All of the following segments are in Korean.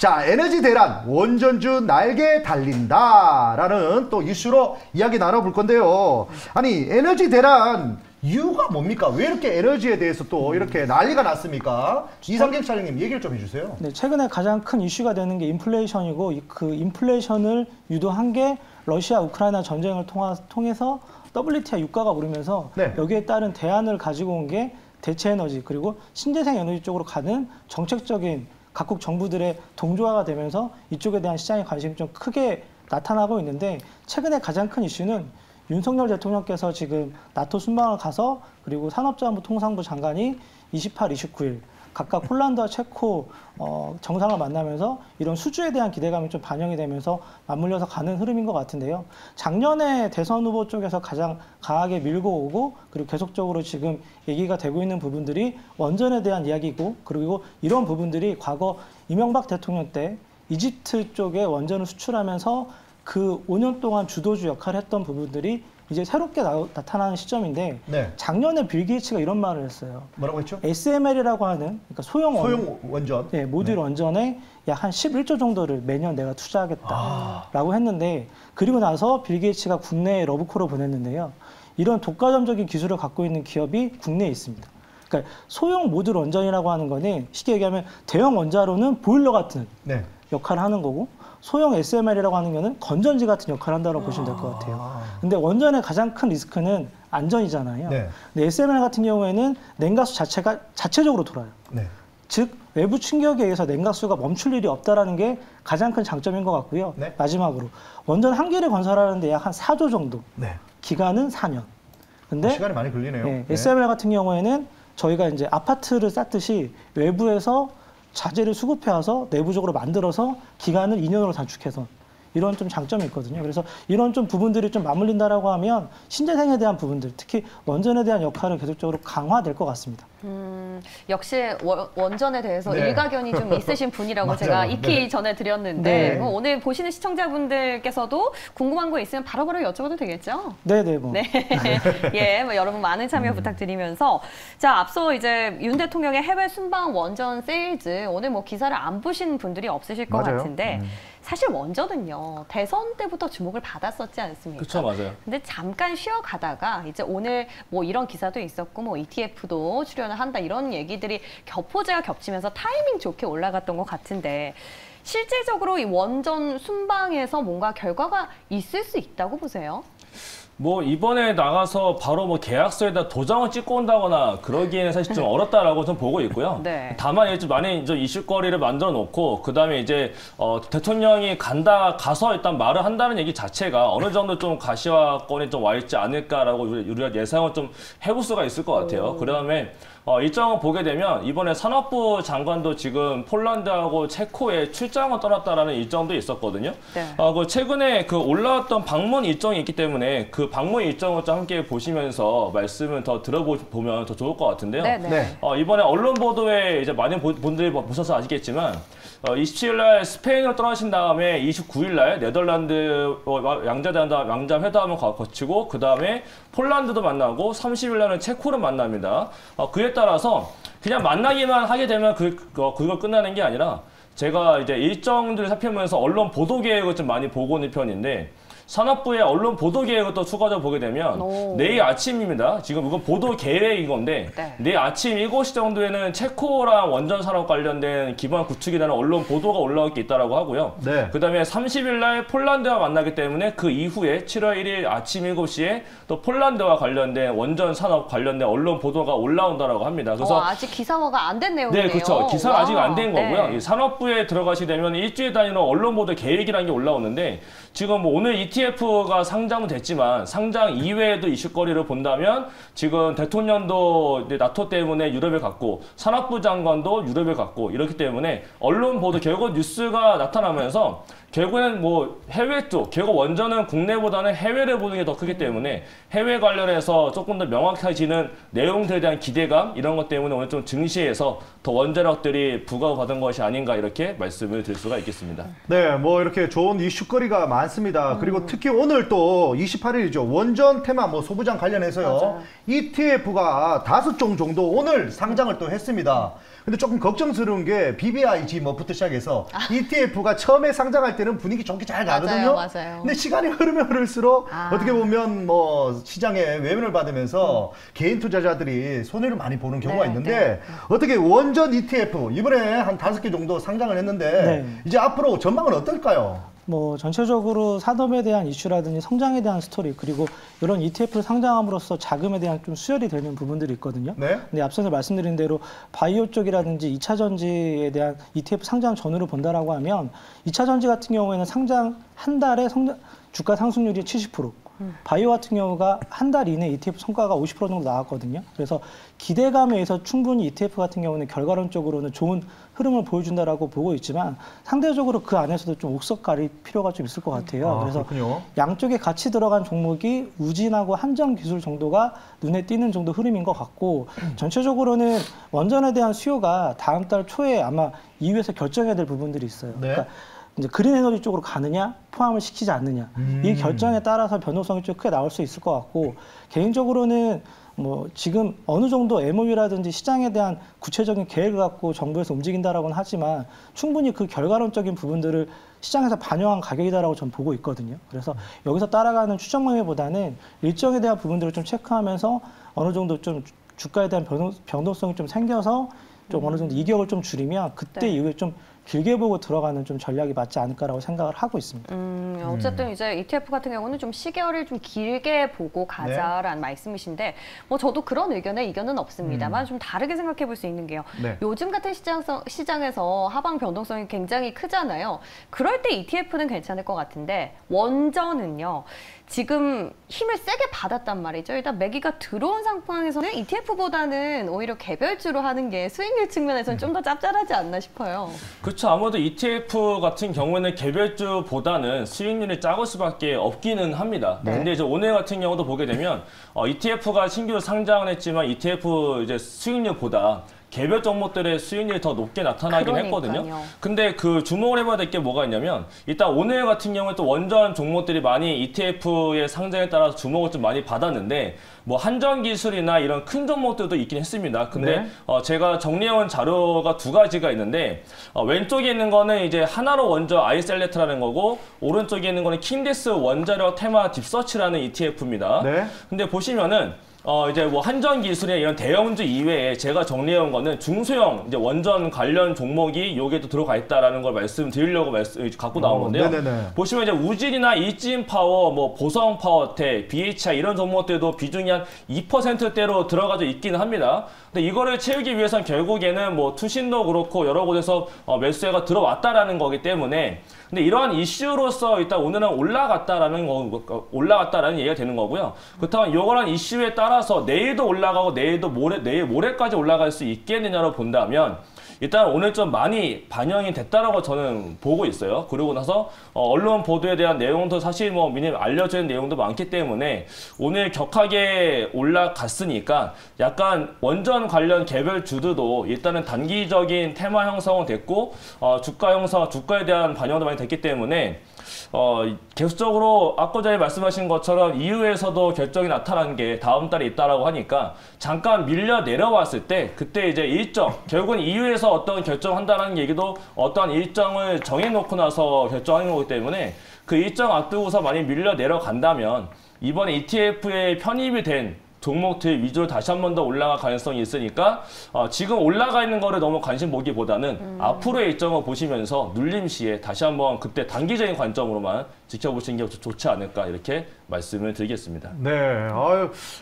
자, 에너지 대란, 원전주 날개 달린다라는 또 이슈로 이야기 나눠볼 건데요. 아니, 에너지 대란 이유가 뭡니까? 왜 이렇게 에너지에 대해서 또 이렇게 난리가 났습니까? 이상경 차장님 얘기를 좀 해주세요. 네, 최근에 가장 큰 이슈가 되는 게 인플레이션이고 그 인플레이션을 유도한 게 러시아 우크라이나 전쟁을 통해서 WTI 유가가 오르면서 네. 여기에 따른 대안을 가지고 온 게 대체 에너지 그리고 신재생 에너지 쪽으로 가는 정책적인 각국 정부들의 동조화가 되면서 이쪽에 대한 시장의 관심이 좀 크게 나타나고 있는데 최근에 가장 큰 이슈는 윤석열 대통령께서 지금 나토 순방을 가서 그리고 산업자원부 통상부 장관이 28, 29일 각각 폴란드와 체코 정상을 만나면서 이런 수주에 대한 기대감이 좀 반영이 되면서 맞물려서 가는 흐름인 것 같은데요. 작년에 대선 후보 쪽에서 가장 강하게 밀고 오고 그리고 계속적으로 지금 얘기가 되고 있는 부분들이 원전에 대한 이야기고 그리고 이런 부분들이 과거 이명박 대통령 때 이집트 쪽에 원전을 수출하면서 그 5년 동안 주도주 역할을 했던 부분들이 이제 새롭게 나타나는 시점인데 네. 작년에 빌 게이츠가 이런 말을 했어요. 뭐라고 했죠? SMR이라고 하는 그러니까 소형 원전. 네, 모듈 원전에 약 한 11조 정도를 매년 내가 투자하겠다라고 했는데 그리고 나서 빌 게이츠가 국내에 러브콜을 보냈는데요. 이런 독과점적인 기술을 갖고 있는 기업이 국내에 있습니다. 그러니까 소형 모듈 원전이라고 하는 거는 쉽게 얘기하면 대형 원자로는 보일러 같은 네. 역할을 하는 거고 소형 SMR이라고 하는 거는 건전지 같은 역할을 한다고 보시면 될 것 같아요. 근데 원전의 가장 큰 리스크는 안전이잖아요. 네. 근데 SMR 같은 경우에는 냉각수 자체가 자체적으로 돌아요. 네. 즉 외부 충격에 의해서 냉각수가 멈출 일이 없다는 게 가장 큰 장점인 것 같고요. 네. 마지막으로 원전 한 개를 건설하는데 약 한 4조 정도. 네. 기간은 4년. 근데 시간이 많이 걸리네요. 네, 네. SMR 같은 경우에는 저희가 이제 아파트를 쌓듯이 외부에서 자재를 수급해 와서 내부적으로 만들어서 기간을 2년으로 단축해서 이런 좀 장점이 있거든요. 그래서 이런 좀 부분들이 좀 맞물린다라고 하면 신재생에 대한 부분들, 특히 원전에 대한 역할은 계속적으로 강화될 것 같습니다. 역시 원전에 대해서 네. 일가견이 좀 있으신 분이라고 맞아요. 제가 익히 네. 전해드렸는데 네. 뭐 오늘 보시는 시청자분들께서도 궁금한 거 있으면 바로바로 여쭤봐도 되겠죠? 네네 뭐. 네. 예, 뭐 여러분 많은 참여 부탁드리면서 자 앞서 이제 윤 대통령의 해외 순방 원전 세일즈 오늘 뭐 기사를 안 보신 분들이 없으실 것 맞아요. 같은데 사실 원전은요 대선 때부터 주목을 받았었지 않습니까? 그렇죠, 맞아요. 근데 잠깐 쉬어가다가 이제 오늘 뭐 이런 기사도 있었고 뭐 ETF도 출연을 한다 이런 얘기들이 겹포제가 겹치면서 타이밍 좋게 올라갔던 것 같은데 실질적으로 이 원전 순방에서 뭔가 결과가 있을 수 있다고 보세요? 뭐 이번에 나가서 바로 뭐 계약서에다 도장을 찍고 온다거나 그러기에는 사실 좀 어렵다라고 좀 보고 있고요. 네. 다만 이제 많이 좀 이슈거리를 만들어 놓고 그다음에 이제 대통령이 가서 일단 말을 한다는 얘기 자체가 어느 정도 좀 가시화권에 좀 와 있지 않을까라고 우리가 예상을 좀 해볼 수가 있을 것 같아요. 그다음에 일정을 보게 되면 이번에 산업부 장관도 지금 폴란드하고 체코에 출장을 떠났다라는 일정도 있었거든요. 네. 그 최근에 그 올라왔던 방문 일정이 있기 때문에 그 방문 일정을 좀 함께 보시면서 말씀을 더 들어보면 더 좋을 것 같은데요. 네네. 네. 이번에 언론 보도에 이제 많은 분들이 보셔서 아시겠지만 27일 날 스페인으로 떠나신 다음에 29일 날 네덜란드 양자 회담을 거치고 그 다음에 폴란드도 만나고 30일 날은 체코를 만납니다. 그에 따라서 그냥 만나기만 하게 되면 그거 끝나는 게 아니라 제가 이제 일정들을 살피면서 언론 보도 계획을 좀 많이 보고 있는 편인데 산업부의 언론 보도 계획을 또 추가적으로 보게 되면 내일 아침입니다. 지금 이건 보도 계획인 건데 네. 내일 아침 7시 정도에는 체코랑 원전 산업 관련된 기반 구축이라는 언론 보도가 올라올 게 있다고 하고요. 네. 그다음에 30일 날 폴란드와 만나기 때문에 그 이후에 7월 1일 아침 7시에 또 폴란드와 관련된 원전 산업 관련된 언론 보도가 올라온다고 합니다. 그래서 아직 기사화가 안 된 내용이네요. 네, 그렇죠. 기사가 아직 안 된 거고요. 네. 이 산업부에 들어가시게 되면 일주일 단위로 언론 보도 계획이라는 게 올라오는데 지금 뭐 오늘 ETF가 상장은 됐지만 상장 이외에도 이슈거리를 본다면 지금 대통령도 이제 나토 때문에 유럽에 갔고 산업부 장관도 유럽에 갔고 이렇기 때문에 언론 보도 결국 뉴스가 나타나면서 결국에는 뭐 해외 쪽, 결국 원전은 국내보다는 해외를 보는 게 더 크기 때문에 해외 관련해서 조금 더 명확해지는 내용들에 대한 기대감 이런 것 때문에 오늘 좀 증시에서 더 원자력들이 부각받은 것이 아닌가 이렇게 말씀을 드릴 수가 있겠습니다. 네, 뭐 이렇게 좋은 이슈거리가 많습니다. 그리고 특히 오늘 또 28일이죠. 원전 테마 뭐 소부장 관련해서요. 맞아요. ETF가 5종 정도 오늘 상장을 또 했습니다. 근데 조금 걱정스러운 게 BBIG 뭐부터 시작해서 ETF가 처음에 상장할 때는 분위기 좋게 잘 가거든요. 맞아요. 근데 시간이 흐르면 흐를수록 어떻게 보면 뭐 시장에 외면을 받으면서 개인 투자자들이 손해를 많이 보는 경우가 네, 있는데 네. 어떻게 원전 ETF 이번에 한 5개 정도 상장을 했는데 네. 이제 앞으로 전망은 어떨까요? 뭐 전체적으로 산업에 대한 이슈라든지 성장에 대한 스토리 그리고 이런 ETF를 상장함으로써 자금에 대한 좀 수혈이 되는 부분들이 있거든요. 네. 근데 앞서 말씀드린 대로 바이오 쪽이라든지 2차 전지에 대한 ETF 상장 전후를 본다라고 하면 2차 전지 같은 경우에는 상장 한 달에 주가 상승률이 70%. 바이오 같은 경우가 한 달 이내 ETF 성과가 50% 정도 나왔거든요. 그래서 기대감에 의해서 충분히 ETF 같은 경우는 결과론적으로는 좋은 흐름을 보여준다라고 보고 있지만 상대적으로 그 안에서도 좀 옥석 가릴 필요가 좀 있을 것 같아요. 그래서 그렇군요. 양쪽에 같이 들어간 종목이 우진하고 한정 기술 정도가 눈에 띄는 정도 흐름인 것 같고 전체적으로는 원전에 대한 수요가 다음 달 초에 아마 EU에서 결정해야 될 부분들이 있어요. 네. 그러니까 이제 그린 에너지 쪽으로 가느냐 포함을 시키지 않느냐 이 결정에 따라서 변동성이 좀 크게 나올 수 있을 것 같고 개인적으로는 뭐 지금 어느 정도 MOU라든지 시장에 대한 구체적인 계획을 갖고 정부에서 움직인다라고는 하지만 충분히 그 결과론적인 부분들을 시장에서 반영한 가격이다라고 저는 보고 있거든요. 그래서 여기서 따라가는 추정 매매보다는 일정에 대한 부분들을 좀 체크하면서 어느 정도 좀 주가에 대한 변동성이 좀 생겨서 좀 어느 정도 이격을 좀 줄이면 그때 네. 이후에 좀 길게 보고 들어가는 좀 전략이 맞지 않을까라고 생각을 하고 있습니다. 어쨌든 이제 ETF 같은 경우는 좀 시계열을 좀 길게 보고 가자라는 말씀이신데 뭐 저도 그런 의견에 이견은 없습니다만 좀 다르게 생각해 볼 수 있는 게요. 네. 요즘 같은 시장에서 하방 변동성이 굉장히 크잖아요. 그럴 때 ETF는 괜찮을 것 같은데 원전은요. 지금 힘을 세게 받았단 말이죠. 일단 매기가 들어온 상황에서는 ETF보다는 오히려 개별주로 하는 게 수익률 측면에서는 좀 더 짭짤하지 않나 싶어요. 그렇죠. 아무래도 ETF 같은 경우에는 개별주보다는 수익률이 작을 수밖에 없기는 합니다. 네. 근데 이제 오늘 같은 경우도 보게 되면 ETF가 신규 상장을 했지만 ETF 이제 수익률보다 개별 종목들의 수익률이 더 높게 나타나긴 그러니까요. 했거든요. 근데 그 주목을 해봐야 될 게 뭐가 있냐면 일단 오늘 같은 경우에 또 원전 종목들이 많이 ETF의 상장에 따라서 주목을 좀 많이 받았는데 뭐 한전 기술이나 이런 큰 종목들도 있긴 했습니다. 근데 네. 제가 정리해온 자료가 2가지가 있는데 왼쪽에 있는 거는 이제 하나로 원전 아이셀렉트라는 거고 오른쪽에 있는 거는 킨데스 원자력 테마 딥서치라는 ETF입니다. 네. 근데 보시면은 이제 뭐 한전 기술이나 이런 대형주 이외에 제가 정리해온 거는 중소형 이제 원전 관련 종목이 여기에도 들어가 있다라는 걸 말씀드리려고 갖고 나온 건데요. 네네네. 보시면 이제 우진이나 이진파워, 뭐 보성파워텍, BHI 이런 종목들도 비중이 한 2%대로 들어가져 있기는 합니다. 근데 이거를 채우기 위해서는 결국에는 뭐 투신도 그렇고 여러 곳에서 매수세가 들어왔다라는 거기 때문에 근데 이러한 이슈로서 일단 오늘은 올라갔다라는 얘기가 되는 거고요. 그렇다면 이거란 이슈에 따라서 내일도 올라가고 내일 모레까지 올라갈 수 있겠느냐로 본다면 일단 오늘 좀 많이 반영이 됐다라고 저는 보고 있어요. 그러고 나서 언론 보도에 대한 내용도 사실 뭐 미리 알려져 있는 내용도 많기 때문에 오늘 격하게 올라갔으니까 약간 원전 관련 개별주들도 일단은 단기적인 테마 형성은 됐고 주가에 대한 반영도 많이 됐기 때문에 계속적으로 아까 전에 말씀하신 것처럼 EU에서도 결정이 나타난 게 다음 달에 있다라고 하니까 잠깐 밀려 내려왔을 때 그때 이제 일정 결국은 EU에서 어떤 결정한다는 얘기도 어떠한 일정을 정해놓고 나서 결정하는 거기 때문에 그 일정 앞두고서 많이 밀려 내려간다면 이번에 ETF에 편입이 된 종목들 위주로 다시 한 번 더 올라갈 가능성이 있으니까 지금 올라가 있는 거를 너무 관심 보기보다는 앞으로의 일정을 보시면서 눌림 시에 다시 한번 그때 단기적인 관점으로만 지켜보시는 게 좋지 않을까 이렇게 말씀을 드리겠습니다. 네,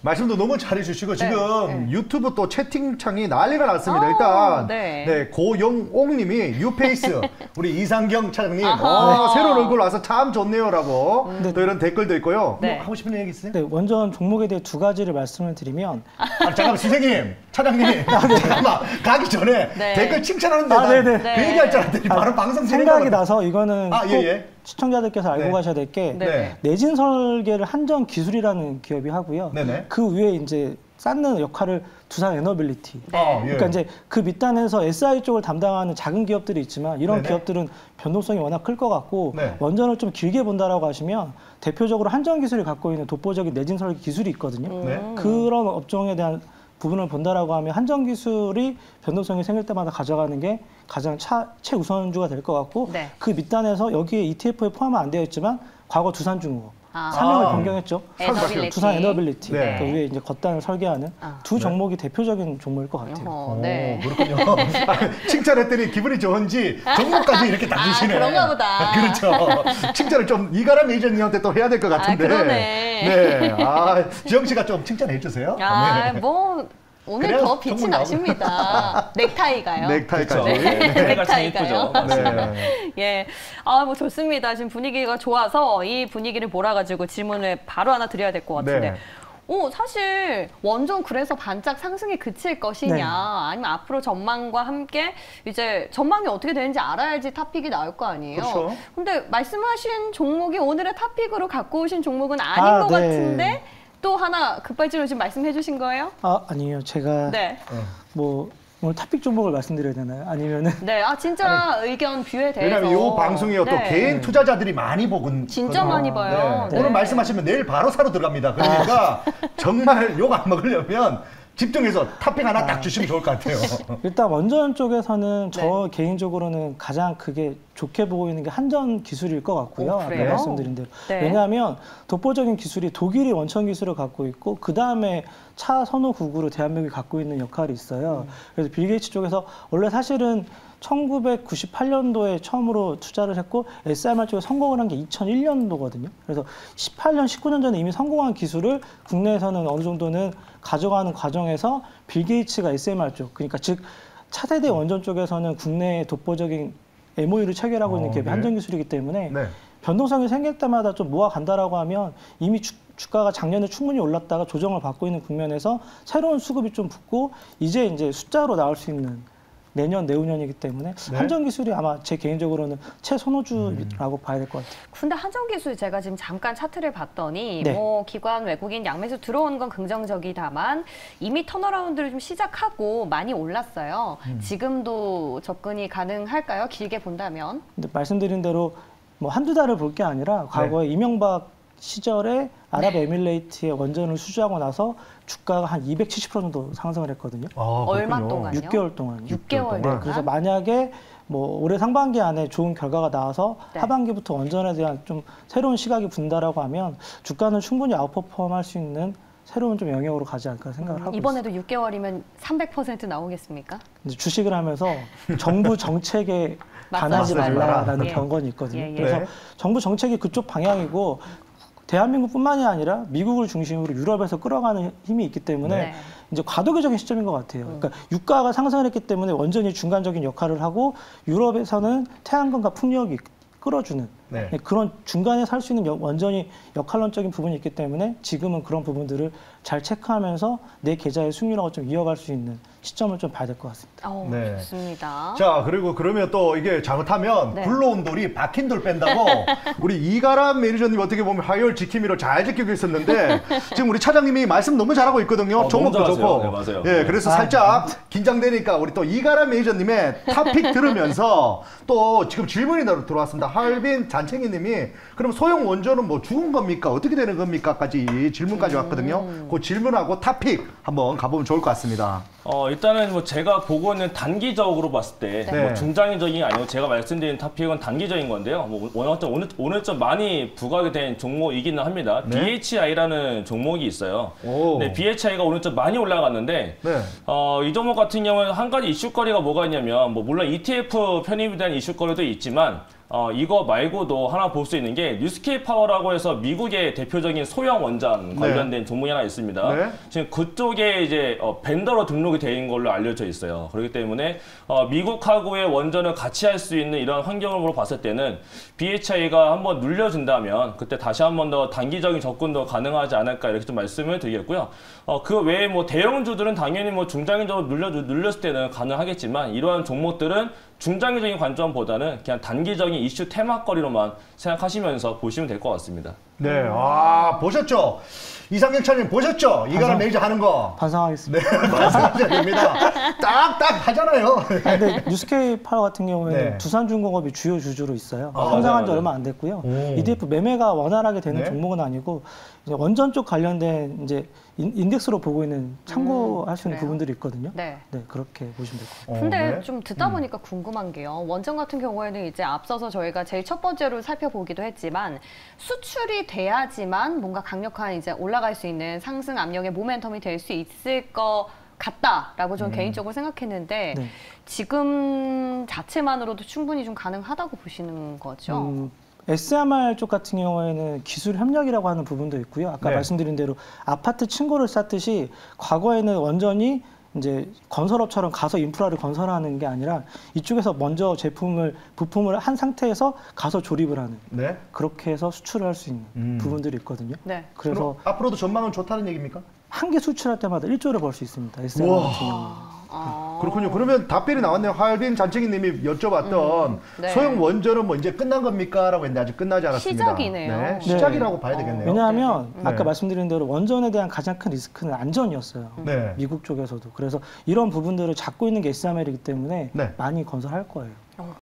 말씀도 너무 잘해주시고 지금 유튜브 또 채팅창이 난리가 났습니다. 일단 네. 고영옥님이 뉴페이스 우리 이상경 차장님 아하. 새로운 얼굴 와서 참 좋네요라고 또 이런 댓글도 있고요. 네. 뭐 하고 싶은 얘기 있어요? 네, 원전 종목에 대해 2가지를 말씀을 드리면 잠깐만 선생님, 차장님, 잠깐만 가기 전에 네. 댓글 칭찬하는데 네네. 그 얘기할 줄 알았더니 바로 방송 생각이 나서 이거는 꼭 예. 시청자들께서 알고 네. 가셔야 될 게 네. 내진 설계를 한전 기술이라는 기업이 하고요. 네네. 그 위에 이제 쌓는 역할을 두산 에너빌리티. 예. 그러니까 이제 그 밑단에서 SI 쪽을 담당하는 작은 기업들이 있지만 이런 네네. 기업들은 변동성이 워낙 클 것 같고 네. 원전을 좀 길게 본다라고 하시면 대표적으로 한전 기술이 갖고 있는 독보적인 내진 설계 기술이 있거든요. 네. 그런 업종에 대한 부분을 본다라고 하면 한전 기술이 변동성이 생길 때마다 가져가는 게 가장 최우선주가 될 것 같고 네. 그 밑단에서 여기에 ETF에 포함은 안 되어 있지만 과거 두산중공업 아. 사명을 아. 변경했죠. 에너빌리티. 두산 에너빌리티. 네. 그 위에 이제 겉단을 설계하는 두 종목이 대표적인 종목일 것 같아요. 어허, 네. 그렇군요. 칭찬했더니 기분이 좋은지 종목까지 이렇게 다 주시네. 그런가 보다. 그렇죠. 칭찬을 좀 이가람 메이저님한테 또 해야 될 것 같은데. 그러네. 네. 지영 씨가 좀 칭찬해 주세요. 네. 뭐 오늘 그래야 더 빛이 정말 나십니다. 넥타이가요. 넥타이까지. 그렇죠. 넥타이 이쁘죠. 맞습니다. 네. 예, 뭐 좋습니다. 지금 분위기가 좋아서 이 분위기를 몰아가지고 질문을 바로 하나 드려야 될 것 같은데. 네. 사실 원전 그래서 반짝 상승이 그칠 것이냐, 네. 아니면 앞으로 전망과 함께 이제 전망이 어떻게 되는지 알아야지 탑픽이 나올 거 아니에요. 그렇죠. 근데 말씀하신 종목이 오늘의 탑픽으로 갖고 오신 종목은 아닌 것 네. 같은데 또 하나 급발진으로 지금 말씀해 주신 거예요? 아니에요. 제가 네. 뭐 오늘 탑픽 종목을 말씀드려야 되나요? 아니면은 네, 진짜 의견 뷰에 대해서. 왜냐면 이 방송이요 또 네. 개인 투자자들이 많이 보건 진짜 많이 봐요. 네. 오늘 말씀하시면 내일 바로 사러 들어갑니다. 그러니까 정말 욕 안 먹으려면 집중해서 탑픽 하나 딱 주시면 좋을 것 같아요. 일단 원전 쪽에서는 저 네. 개인적으로는 가장 크게 좋게 보고 있는 게 한전 기술일 것 같고요. 오, 아까 그래요? 말씀드린 대로. 네. 왜냐하면 독보적인 기술이 독일이 원천 기술을 갖고 있고 그 다음에 차 선호 국으로 대한민국이 갖고 있는 역할이 있어요. 그래서 빌 게이츠 쪽에서 원래 사실은 1998년도에 처음으로 투자를 했고 SMR 쪽에 성공을 한 게 2001년도거든요. 그래서 18년, 19년 전에 이미 성공한 기술을 국내에서는 어느 정도는 가져가는 과정에서 빌 게이츠가 SMR 쪽, 그러니까 즉 차세대 원전 쪽에서는 국내에 독보적인 MOU를 체결하고 있는 기업이 네. 한전 기술이기 때문에 네. 변동성이 생길 때마다 좀 모아간다라고 하면 이미 주가가 작년에 충분히 올랐다가 조정을 받고 있는 국면에서 새로운 수급이 좀 붙고 이제 숫자로 나올 수 있는 내년, 내후년이기 때문에 한전 기술이 아마 제 개인적으로는 최선호주라고 봐야 될 것 같아요. 근데 한전기술 제가 지금 잠깐 차트를 봤더니 네. 뭐 기관 외국인 양매수 들어오는 건 긍정적이다만 이미 턴어라운드를 좀 시작하고 많이 올랐어요. 지금도 접근이 가능할까요? 길게 본다면? 근데 말씀드린 대로 뭐 한두 달을 볼 게 아니라 과거에 이명박 시절에 아랍에미레이트의 원전을 수주하고 나서 주가가 한 270% 정도 상승을 했거든요. 얼마 그렇군요. 동안요? 6개월 동안. 6개월 네, 동안? 그래서 만약에 뭐 올해 상반기 안에 좋은 결과가 나와서 네. 하반기부터 원전에 대한 좀 새로운 시각이 분다라고 하면 주가는 충분히 아웃퍼폼할 수 있는 새로운 좀 영역으로 가지 않을까 생각을 하고 있습니다. 이번에도 6개월이면 300% 나오겠습니까? 이제 주식을 하면서 정부 정책에 반하지 맞서지 말라라는 예. 경건이 있거든요. 예, 예. 그래서 네. 정부 정책이 그쪽 방향이고 대한민국뿐만이 아니라 미국을 중심으로 유럽에서 끌어가는 힘이 있기 때문에 네. 이제 과도기적인 시점인 것 같아요. 그러니까 유가가 상승을 했기 때문에 원전이 중간적인 역할을 하고 유럽에서는 태양광과 풍력이 끌어주는 네. 그런 중간에 살 수 있는 원전이 역할론적인 부분이 있기 때문에 지금은 그런 부분들을 잘 체크하면서 내 계좌의 수익률하고 좀 이어갈 수 있는 시점을 좀 봐야 될 것 같습니다. 네. 좋습니다. 자, 그리고 그러면 또 이게 잘못하면 네. 굴러온 돌이 박힌 돌 뺀다고 우리 이가람 매니저님 어떻게 보면 화요일 지킴이로 잘 지키고 있었는데 지금 우리 차장님이 말씀 너무 잘하고 있거든요. 종목도 너무 좋고. 잘하세요. 네, 맞아요. 예, 그래서 살짝 긴장되니까 우리 또 이가람 매니저님의 탑픽 들으면서 또 지금 질문이 들어왔습니다. 하얼빈 잔챙이님이 그럼 소형 원전은 뭐 죽은 겁니까? 어떻게 되는 겁니까?까지 질문까지 왔거든요. 그 질문하고 탑픽 한번 가보면 좋을 것 같습니다. 일단은 뭐 제가 보고 있는 단기적으로 봤을 때 네. 뭐 중장기적인 게 아니고 제가 말씀드린 탑픽은 단기적인 건데요. 뭐 오늘 좀 많이 부각이 된 종목이기는 합니다. 네. BHI라는 종목이 있어요. 오. 네, BHI가 오늘 좀 많이 올라갔는데 네. 이 종목 같은 경우는 한 가지 이슈거리가 뭐가 있냐면 뭐 물론 ETF 편입에 대한 이슈거리도 있지만 이거 말고도 하나 볼 수 있는 게 뉴스케이 파워라고 해서 미국의 대표적인 소형 원전 관련된 종목이 하나 있습니다. 네. 지금 그쪽에 이제 벤더로 등록이 돼 있는 걸로 알려져 있어요. 그렇기 때문에 미국하고의 원전을 같이 할 수 있는 이런 환경으로 봤을 때는 BHI가 한번 눌려준다면 그때 다시 한번 더 단기적인 접근도 가능하지 않을까 이렇게 좀 말씀을 드리겠고요. 그 외에 뭐 대형주들은 당연히 뭐 중장기적으로 눌렸을 때는 가능하겠지만 이러한 종목들은 중장기적인 관점보다는 그냥 단기적인 이슈 테마거리로만 생각하시면서 보시면 될 것 같습니다. 네, 보셨죠? 이상경차님 보셨죠? 이거랑 매니저 하는 거. 반성하겠습니다. 네, 반성하셔야 됩니다. 딱딱 하잖아요. 근데 뉴스케이 파워 같은 경우에는 네. 두산중공업이 주요 주주로 있어요. 아, 상장한 지 맞아요. 얼마 안 됐고요. 오. ETF 매매가 원활하게 되는 네. 종목은 아니고 이제 원전 쪽 관련된 이제 인덱스로 보고 있는 참고할 수 있는 그래요. 부분들이 있거든요. 네. 네, 그렇게 보시면 될 것 같아요. 근데 네. 좀 듣다 보니까 궁금한 게요. 원전 같은 경우에는 이제 앞서서 저희가 제일 첫 번째로 살펴보기도 했지만 수출이 돼야지만 뭔가 강력한 이제 올라갈 수 있는 상승 압력의 모멘텀이 될 수 있을 것 같다라고 저는 개인적으로 생각했는데 네. 지금 자체만으로도 충분히 좀 가능하다고 보시는 거죠? SMR 쪽 같은 경우에는 기술 협력이라고 하는 부분도 있고요. 아까 네. 말씀드린 대로 아파트 층고를 쌓듯이 과거에는 원전이 이제 건설업처럼 가서 인프라를 건설하는 게 아니라 이쪽에서 먼저 부품을 한 상태에서 가서 조립을 하는 네. 그렇게 해서 수출을 할 수 있는 부분들이 있거든요. 네. 그래서 그럼 앞으로도 전망은 좋다는 얘기입니까? 한 개 수출할 때마다 1조를 벌 수 있습니다. SMR 우와. 같은 경우는. 그렇군요. 그러면 답변이 나왔네요. 하얼빈 잔챙이님이 여쭤봤던 네. 소형 원전은 뭐 이제 끝난 겁니까? 라고 했는데 아직 끝나지 않았습니다. 시작이네요. 네, 시작이라고 네. 봐야 되겠네요. 왜냐하면 네. 아까 네. 말씀드린 대로 원전에 대한 가장 큰 리스크는 안전이었어요. 네. 미국 쪽에서도. 그래서 이런 부분들을 잡고 있는 게 SMR이기 때문에 네. 많이 건설할 거예요.